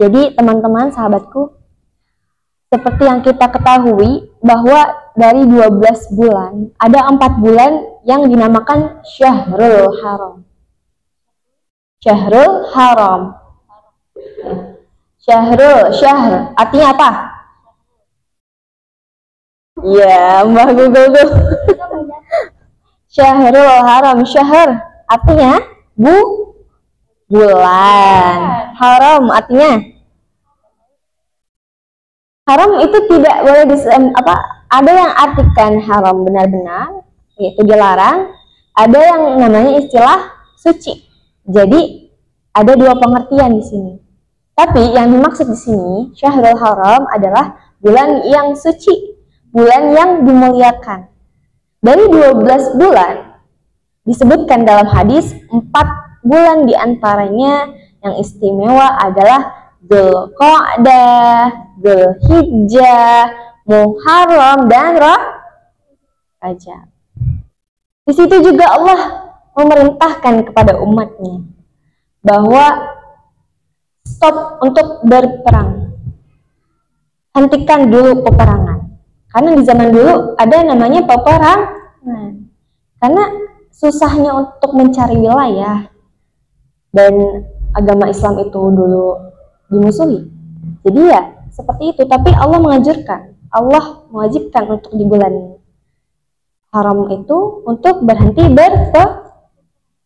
Jadi teman-teman, sahabatku, seperti yang kita ketahui bahwa dari 12 bulan, ada 4 bulan yang dinamakan Syahrul Haram. Syahrul Haram. Syahr, artinya apa? Ya, Mbah Google tuh. Syahrul Haram, syahr artinya bulan. Haram artinya haram itu tidak boleh ada yang artikan haram benar-benar yaitu dilarang, ada yang namanya istilah suci. Jadi ada dua pengertian di sini. Tapi yang dimaksud di sini Syahrul Haram adalah bulan yang suci, bulan yang dimuliakan. Dari 12 bulan disebutkan dalam hadis 4 bulan diantaranya yang istimewa adalah Dzulqa'dah, Dzulhijjah, Muharram, dan Rajab. Di situ juga Allah memerintahkan kepada umatnya bahwa stop untuk berperang. Hentikan dulu peperangan. Karena di zaman dulu ada namanya peperangan. Karena susahnya untuk mencari wilayah dan agama Islam itu dulu dimusuhi. Jadi ya seperti itu. Tapi Allah menganjurkan, Allah mewajibkan untuk di bulan haram itu untuk berhenti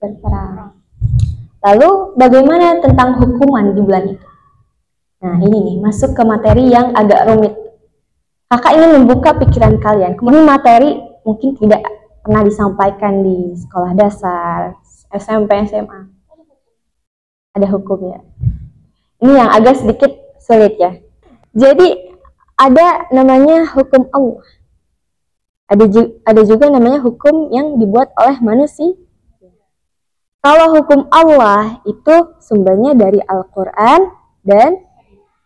berperang. Lalu bagaimana tentang hukuman di bulan itu? Nah ini nih masuk ke materi yang agak rumit. Kakak ingin membuka pikiran kalian. Kemudian materi mungkin tidak pernah disampaikan di sekolah dasar, SMP, SMA. Ada hukum ya. Ini yang agak sedikit sulit ya. Jadi ada namanya hukum Allah. Ada juga namanya hukum yang dibuat oleh manusia. Kalau hukum Allah itu sumbernya dari Al-Quran dan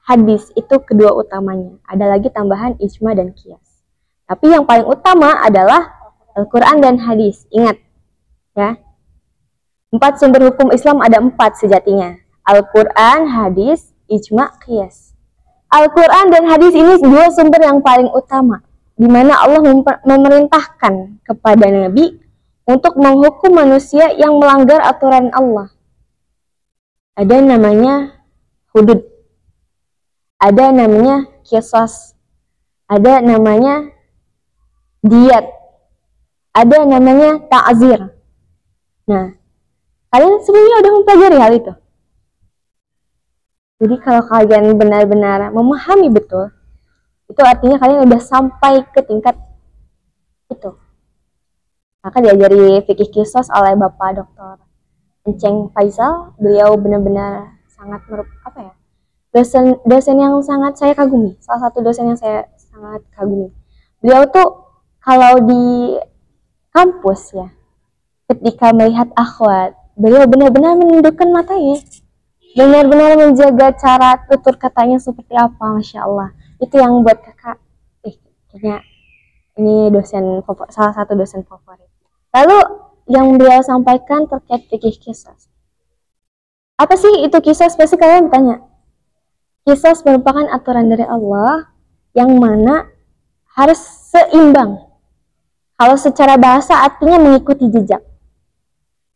hadis, itu kedua utamanya. Ada lagi tambahan ijma dan qiyas. Tapi yang paling utama adalah Al-Quran dan hadis. Ingat ya. 4 sumber hukum Islam ada 4 sejatinya. Al-Quran, hadis, ijma, qiyas. Al-Quran dan hadis ini dua sumber yang paling utama, di mana Allah memerintahkan kepada Nabi untuk menghukum manusia yang melanggar aturan Allah. Ada namanya hudud, ada namanya qisas, ada namanya diyat, ada namanya ta'zir. Nah, kalian sebenarnya udah mempelajari hal itu. Jadi kalau kalian benar-benar memahami betul, itu artinya kalian udah sampai ke tingkat itu. Maka diajari fikih qisas oleh Bapak Dr. Enceng Faisal. Beliau benar-benar sangat dosen yang sangat saya kagumi, salah satu dosen yang saya sangat kagumi. Beliau tuh kalau di kampus ya, ketika melihat akhwat, beliau benar-benar menundukkan matanya, benar-benar menjaga cara tutur katanya seperti apa, Masya Allah. Itu yang buat kakak, kayaknya ini salah satu dosen favorit. Lalu yang beliau sampaikan terkait fikih qisas. Apa sih itu qisas? Pasti kalian bertanya. Qisas merupakan aturan dari Allah yang mana harus seimbang. Kalau secara bahasa artinya mengikuti jejak.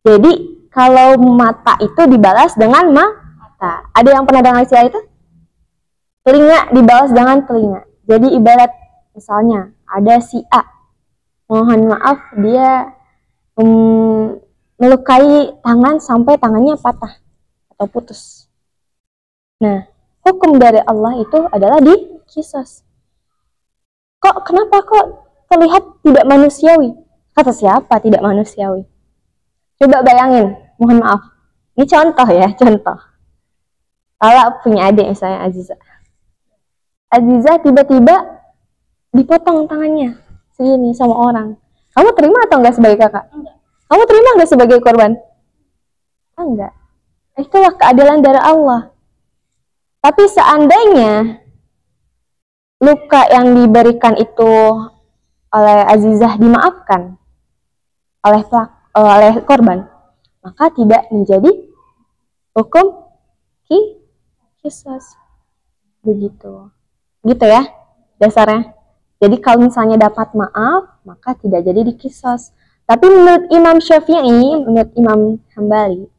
Jadi kalau mata itu dibalas dengan mata. Ada yang pernah dengar istilah itu? Telinga dibalas dengan telinga. Jadi ibarat misalnya ada si A, mohon maaf dia melukai tangan sampai tangannya patah atau putus. Nah, hukum dari Allah itu adalah di qisas. Kenapa terlihat tidak manusiawi? Kata siapa tidak manusiawi? Coba bayangin, mohon maaf. Ini contoh ya, contoh. Kalau punya adik misalnya Aziza. Aziza tiba-tiba dipotong tangannya segini sama orang. Kamu terima atau enggak sebagai kakak? Enggak. Kamu terima enggak sebagai korban? Enggak. Itulah keadilan dari Allah. Tapi seandainya luka yang diberikan itu oleh Azizah dimaafkan oleh korban, maka tidak menjadi hukum kisos. Begitu. Gitu ya dasarnya. Jadi kalau misalnya dapat maaf, maka tidak jadi dikisos. Tapi menurut Imam Syafi'i, menurut Imam Hambali,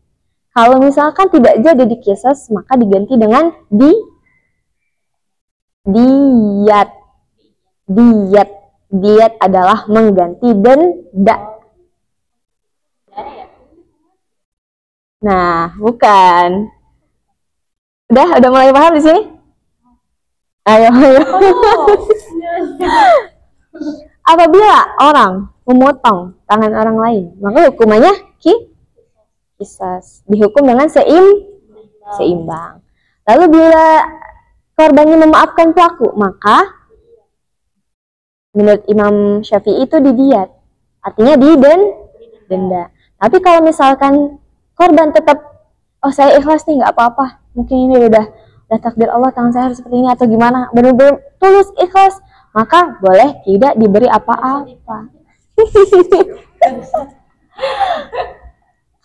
kalau misalkan tidak jadi dikisos, maka diganti dengan diat. Diat adalah mengganti denda. Nah, bukan. Udah mulai paham di sini? Ayo. Apabila orang memotong tangan orang lain, maka hukumannya kisos. Dihukum dengan seimbang. Lalu bila korbannya memaafkan pelaku, maka menurut Imam Syafi'i itu didiat. Artinya denda. Tapi kalau misalkan korban tetap, oh saya ikhlas nih, nggak apa-apa, mungkin ini udah takdir Allah, tangan saya harus seperti ini atau gimana, benar-benar tulus ikhlas, maka boleh tidak diberi apa-apa.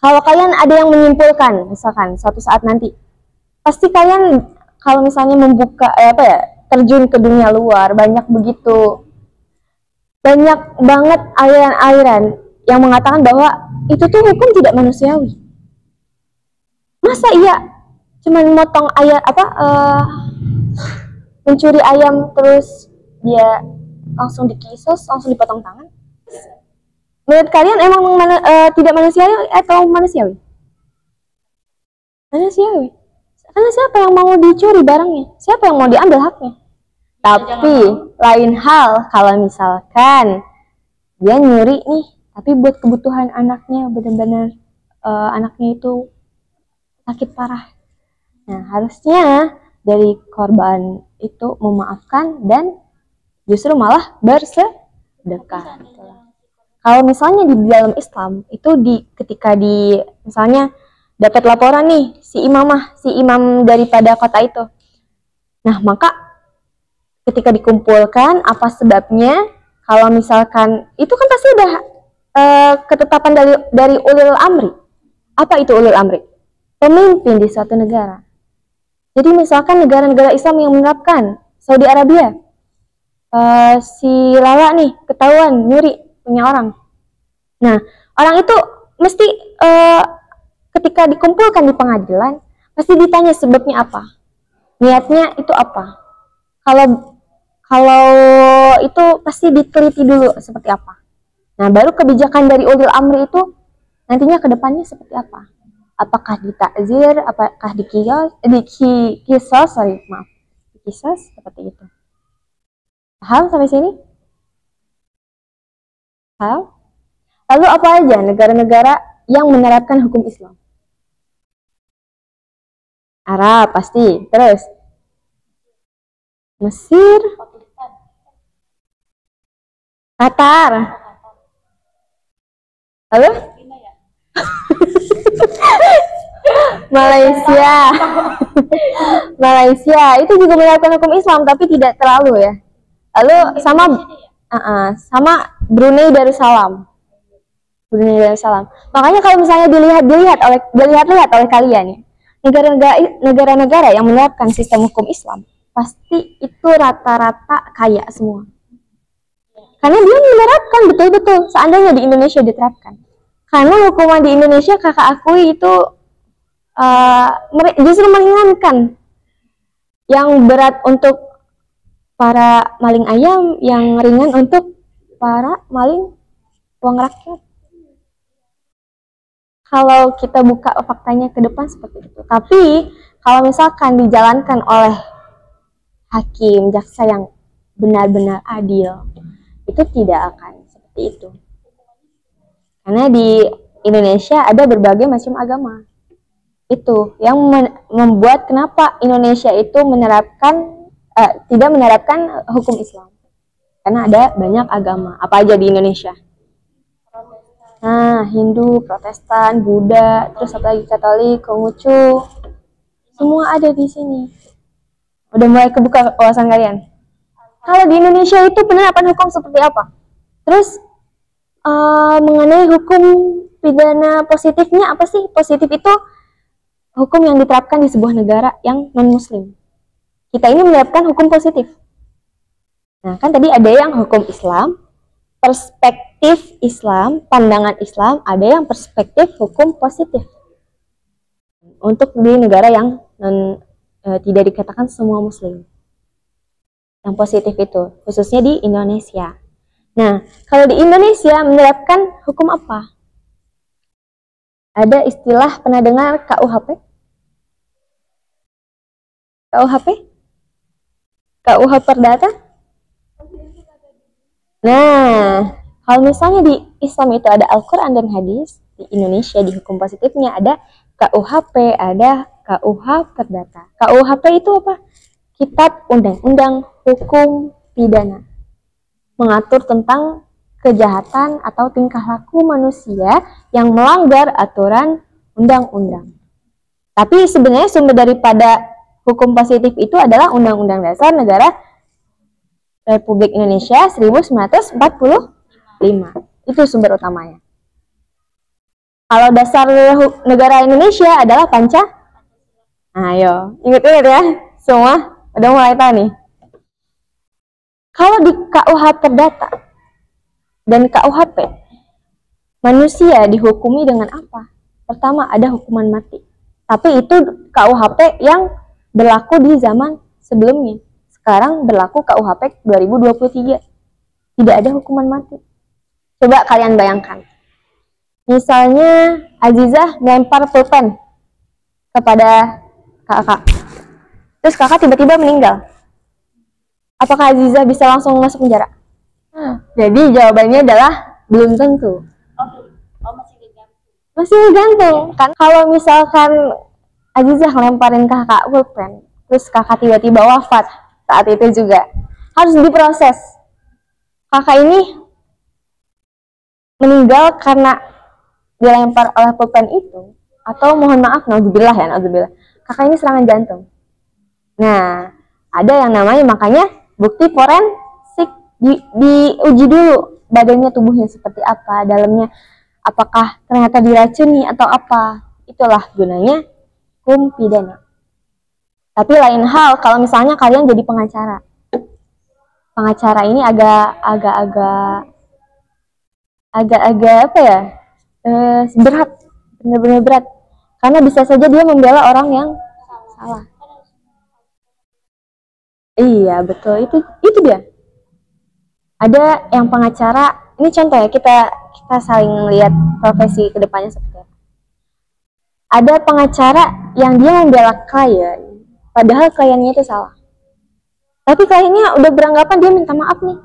Kalau kalian ada yang menyimpulkan, misalkan suatu saat nanti, pasti kalian kalau misalnya membuka terjun ke dunia luar, banyak banget aliran-aliran yang mengatakan bahwa itu tuh hukum tidak manusiawi. Masa iya cuman motong ayam mencuri ayam terus dia langsung dikisos, langsung dipotong tangan? Menurut kalian emang tidak manusiawi atau manusiawi? Manusiawi. Karena siapa yang mau dicuri barangnya? Siapa yang mau diambil haknya? Tapi lain hal kalau misalkan dia nyuri nih, tapi buat kebutuhan anaknya, benar-benar anaknya itu sakit parah. Nah, harusnya dari korban itu memaafkan dan justru malah bersedekah. Kalau misalnya di dalam Islam itu ketika misalnya dapat laporan nih si imam daripada kota itu. Nah, maka ketika dikumpulkan apa sebabnya, kalau misalkan itu kan pasti udah ketetapan dari ulil amri. Apa itu ulil amri? Pemimpin di suatu negara. Jadi misalkan negara-negara Islam yang menerapkan, Saudi Arabia, si Lala nih ketahuan nyuri punya orang. Nah, orang itu mesti ketika dikumpulkan di pengadilan, pasti ditanya sebabnya apa, niatnya itu apa. Kalau itu pasti diteliti dulu seperti apa. Nah, baru kebijakan dari ulil amri itu nantinya ke depannya seperti apa. Apakah ditakzir, apakah dikisos, seperti itu. Paham sampai sini? Paham? Lalu apa aja negara-negara yang menerapkan hukum Islam? Arab pasti. Terus Mesir, Qatar. Lalu Malaysia itu juga menerapkan hukum Islam tapi tidak terlalu ya. Lalu sama Brunei Darussalam. Makanya kalau misalnya dilihat oleh kalian ya, negara-negara yang menerapkan sistem hukum Islam pasti itu rata-rata kaya semua. Karena dia menerapkan betul-betul seandainya di Indonesia diterapkan. Karena hukuman di Indonesia kakak akui itu justru meringankan. Yang berat untuk para maling ayam, yang ringan untuk para maling uang rakyat. Kalau kita buka faktanya ke depan seperti itu. Tapi kalau misalkan dijalankan oleh hakim, jaksa yang benar-benar adil, itu tidak akan seperti itu. Karena di Indonesia ada berbagai macam agama. Itu yang membuat kenapa Indonesia itu tidak menerapkan hukum Islam. Karena ada banyak agama. Apa aja di Indonesia? Nah, Hindu, Protestan, Buddha, terus apa lagi, Katolik, Konghucu, semua ada di sini. Udah mulai kebuka wawasan kalian. Kalau di Indonesia itu penerapan hukum seperti apa? Terus mengenai hukum pidana positifnya apa sih? Positif itu hukum yang diterapkan di sebuah negara yang non-muslim. Kita ini menerapkan hukum positif. Nah, kan tadi ada yang hukum Islam, perspektif Islam, pandangan Islam, ada yang perspektif hukum positif. Untuk di negara yang tidak dikatakan semua muslim. Yang positif itu, khususnya di Indonesia. Nah, kalau di Indonesia menerapkan hukum apa? Ada istilah, pernah dengar KUHP? KUHP? KUH Perdata? Nah, kalau misalnya di Islam itu ada Al-Quran dan Hadis, di Indonesia di hukum positifnya ada KUHP, ada KUH Perdata. KUHP itu apa? Kitab Undang-Undang Hukum Pidana. Mengatur tentang kejahatan atau tingkah laku manusia yang melanggar aturan undang-undang. Tapi sebenarnya sumber daripada hukum positif itu adalah Undang-Undang Dasar Negara Republik Indonesia 1945. Itu sumber utamanya. Kalau dasar negara Indonesia adalah Ayo, ingat-ingat ya. Semua udah mulai tahu nih. Kalau di KUH Perdata dan KUHP, manusia dihukumi dengan apa? Pertama, ada hukuman mati. Tapi itu KUHP yang berlaku di zaman sebelumnya. Sekarang berlaku KUHP 2023. Tidak ada hukuman mati. Coba kalian bayangkan. Misalnya Azizah melempar pulpen kepada kakak. Terus kakak tiba-tiba meninggal. Apakah Azizah bisa langsung masuk penjara? Jadi jawabannya adalah belum tentu. Masih gantung. Kan kalau misalkan Azizah ngelemparin kakak pulpen, terus kakak tiba-tiba wafat saat itu juga, harus diproses. Kakak ini meninggal karena dilempar oleh pulpen itu, atau mohon maaf, naudzubillah ya, naudzubillah, kakak ini serangan jantung. Nah, ada yang namanya makanya bukti forensik, diuji dulu badannya, tubuhnya seperti apa, dalamnya apakah ternyata diracuni atau apa. Itulah gunanya hukum pidana. Tapi lain hal kalau misalnya kalian jadi pengacara. Pengacara ini agak-agak apa ya? Berat, benar-benar berat. Karena bisa saja dia membela orang yang salah. Iya, betul. Itu dia. Ada yang pengacara, ini contoh ya, kita saling lihat profesi kedepannya seperti apa. Ada pengacara yang dia membela klien, padahal kliennya itu salah. Tapi kliennya udah beranggapan dia minta maaf nih.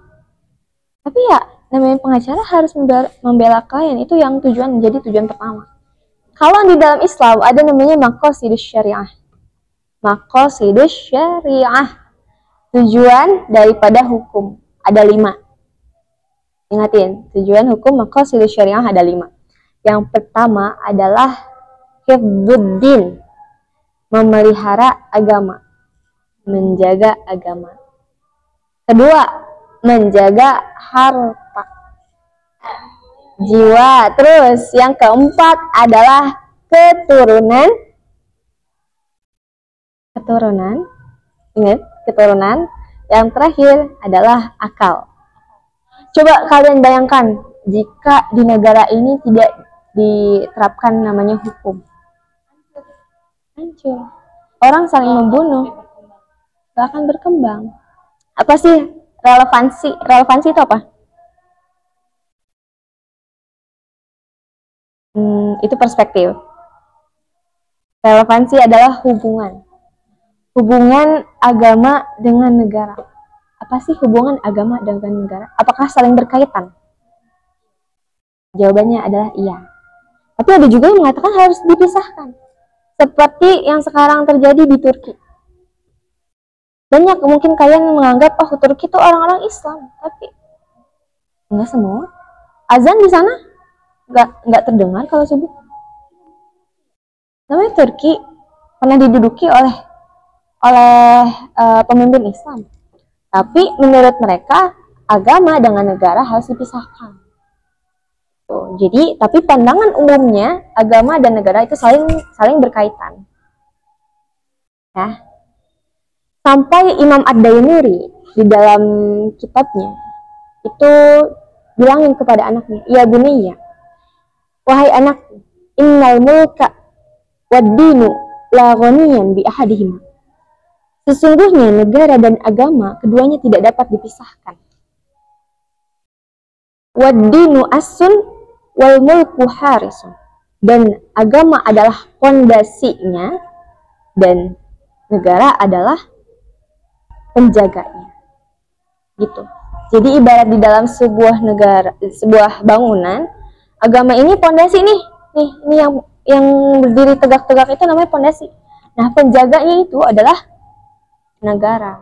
Tapi ya, namanya pengacara harus membela klien, itu yang menjadi tujuan pertama. Kalau di dalam Islam ada namanya maqasidus syariah. Maqasidus syariah. Tujuan daripada hukum. Ada 5. Ingatin, tujuan hukum maqasidus syariah ada 5. Yang pertama adalah hifdzuddin, memelihara agama, menjaga agama. Kedua, menjaga harta, jiwa. Terus yang keempat adalah keturunan. Ingat, keturunan. Yang terakhir adalah akal. Coba kalian bayangkan jika di negara ini tidak diterapkan namanya hukum. Hancur. Orang saling membunuh, gak akan berkembang. Apa sih relevansi? Relevansi itu apa? Itu perspektif. Relevansi adalah hubungan. Hubungan agama dengan negara. Apa sih hubungan agama dengan negara? Apakah saling berkaitan? Jawabannya adalah iya. Tapi ada juga yang mengatakan harus dipisahkan. Seperti yang sekarang terjadi di Turki. Banyak mungkin kalian menganggap, oh Turki itu orang-orang Islam. Tapi enggak semua. Azan di sana enggak terdengar kalau subuh. Namanya Turki pernah diduduki oleh pemimpin Islam. Tapi menurut mereka agama dengan negara harus dipisahkan. Jadi, tapi pandangan umumnya agama dan negara itu saling berkaitan. Ya. Sampai Imam Ad-Dainuri di dalam kitabnya itu bilangin kepada anaknya, ya bunayya, wahai anakku, innal mulka wad-dinu la ghaniyan bi ahadihima. Sesungguhnya negara dan agama keduanya tidak dapat dipisahkan. Wad-dinu asun wal mulku harisun. Dan agama adalah pondasinya dan negara adalah penjaganya. Gitu. Jadi ibarat di dalam sebuah negara, sebuah bangunan, agama ini pondasi nih. Ini yang berdiri tegak-tegak itu namanya pondasi. Nah, penjaganya itu adalah negara.